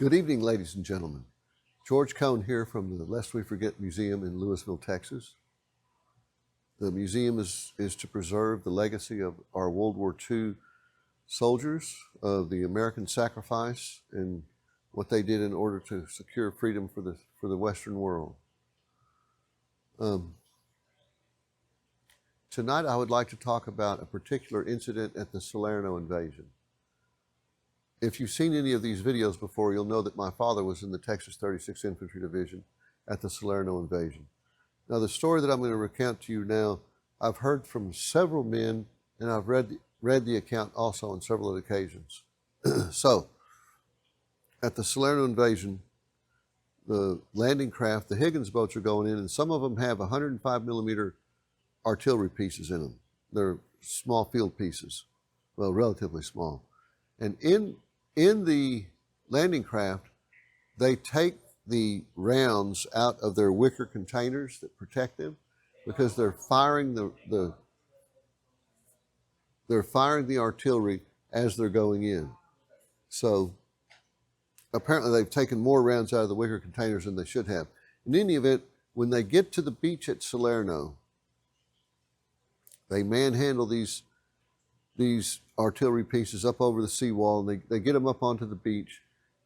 Good evening, ladies and gentlemen. George Cohn here from the Lest We Forget Museum in Louisville, Texas. The museum is to preserve the legacy of our World War II soldiers, of the American sacrifice and what they did in order to secure freedom for the Western world. Tonight I would like to talk about a particular incident at the Salerno invasion. If you've seen any of these videos before, you'll know that my father was in the Texas 36th Infantry Division at the Salerno invasion. Now, the story that I'm going to recount to you now, I've heard from several men, and I've read the account also on several occasions. So, at the Salerno invasion, the landing craft, the Higgins boats are going in, and some of them have 105 millimeter artillery pieces in them. They're small field pieces, well, relatively small. And in the landing craft, they take the rounds out of their wicker containers that protect them because they're firing the artillery as they're going in. So apparently they've taken more rounds out of the wicker containers than they should have. In any event, when they get to the beach at Salerno, they manhandle these artillery pieces up over the seawall, and they get them up onto the beach.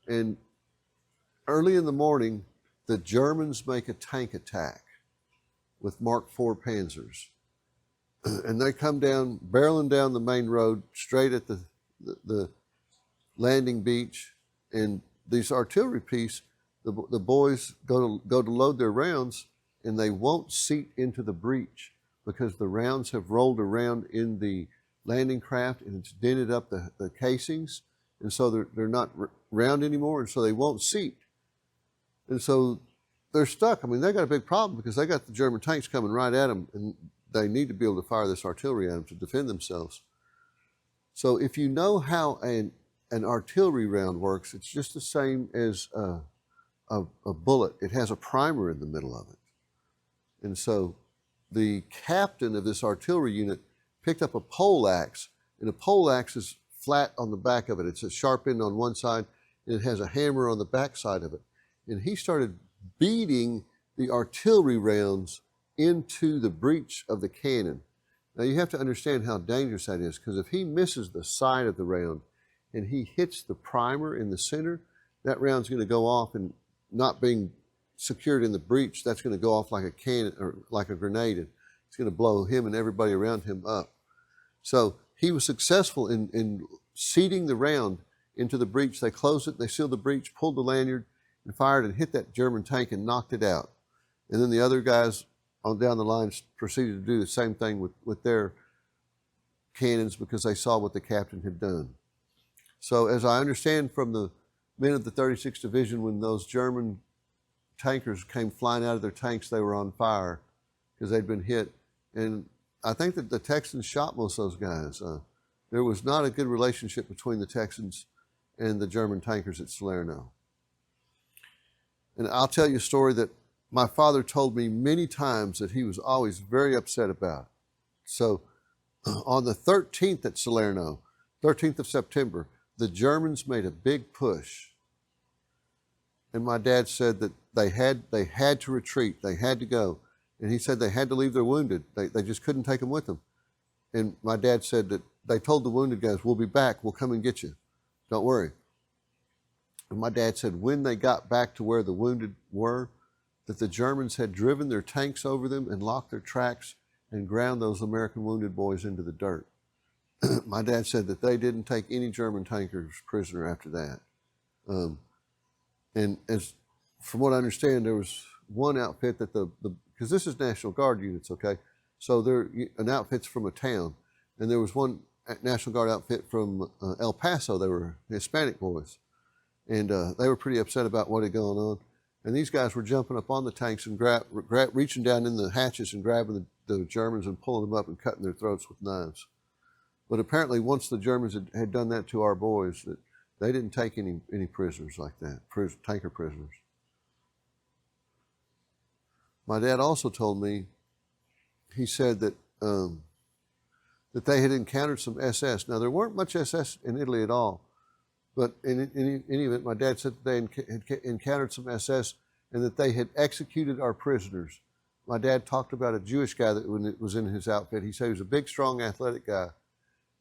And early in the morning, the Germans make a tank attack with Mark IV Panzers. And they come down, barreling down the main road, straight at the landing beach. And these artillery pieces, the boys go to load their rounds, and they won't seat into the breach because the rounds have rolled around in the landing craft and it's dented up the casings, and so they're not round anymore, and so they won't seat. And so they're stuck. I mean, they got a big problem because they got the German tanks coming right at them, and they need to be able to fire this artillery at them to defend themselves. So if you know how an artillery round works, it's just the same as a bullet. It has a primer in the middle of it. And so the captain of this artillery unit picked up a pole axe, and a pole axe is flat on the back of it. It's a sharp end on one side, and it has a hammer on the back side of it. And he started beating the artillery rounds into the breech of the cannon. Now you have to understand how dangerous that is, because if he misses the side of the round and he hits the primer in the center, that round's going to go off, and not being secured in the breech, that's going to go off like a cannon or like a grenade. It's going to blow him and everybody around him up. So he was successful in seating the round into the breech. They closed it, they sealed the breech, pulled the lanyard, and fired and hit that German tank and knocked it out. And then the other guys on down the line proceeded to do the same thing with their cannons because they saw what the captain had done. So as I understand from the men of the 36th Division, when those German tankers came flying out of their tanks, they were on fire because they'd been hit. And I think that the Texans shot most of those guys. There was not a good relationship between the Texans and the German tankers at Salerno. And I'll tell you a story that my father told me many times that he was always very upset about. So on the 13th at Salerno, 13th of September, the Germans made a big push. And my dad said that they had to retreat, they had to go. And he said they had to leave their wounded. They just couldn't take them with them. And my dad said that they told the wounded guys, we'll be back, we'll come and get you. Don't worry. And my dad said when they got back to where the wounded were, that the Germans had driven their tanks over them and locked their tracks and ground those American wounded boys into the dirt. My dad said that they didn't take any German tankers prisoner after that. And as from what I understand, there was one outfit that because this is National Guard units, okay? So they're an outfit's from a town, and there was one National Guard outfit from El Paso. They were Hispanic boys, and they were pretty upset about what had gone on. And these guys were jumping up on the tanks and reaching down in the hatches and grabbing the Germans and pulling them up and cutting their throats with knives. But apparently, once the Germans had done that to our boys, that they didn't take any prisoners like that, tanker prisoners. My dad also told me, he said that that they had encountered some SS. Now, there weren't much SS in Italy at all, But in any event, my dad said that they had encountered some SS and that they had executed our prisoners. My dad talked about a Jewish guy that was in his outfit. He said he was a big, strong, athletic guy.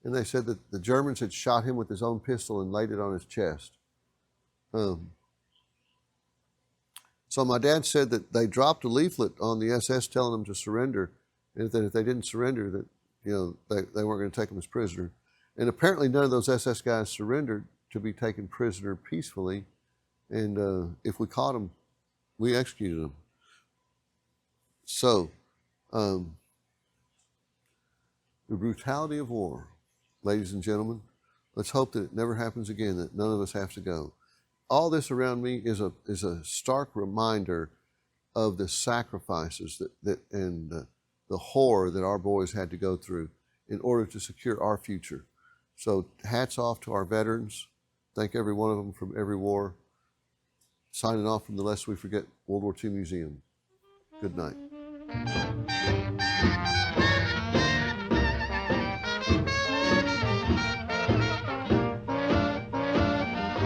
And they said that the Germans had shot him with his own pistol and laid it on his chest. So my dad said that they dropped a leaflet on the SS telling them to surrender, and that if they didn't surrender, that they weren't going to take them as prisoner. And apparently none of those SS guys surrendered to be taken prisoner peacefully. And if we caught them, we executed them. So, the brutality of war, ladies and gentlemen, let's hope that it never happens again, that none of us have to go. All this around me is a stark reminder of the sacrifices and the horror that our boys had to go through in order to secure our future. So hats off to our veterans. Thank every one of them from every war. Signing off from the Lest We Forget World War II Museum. Good night.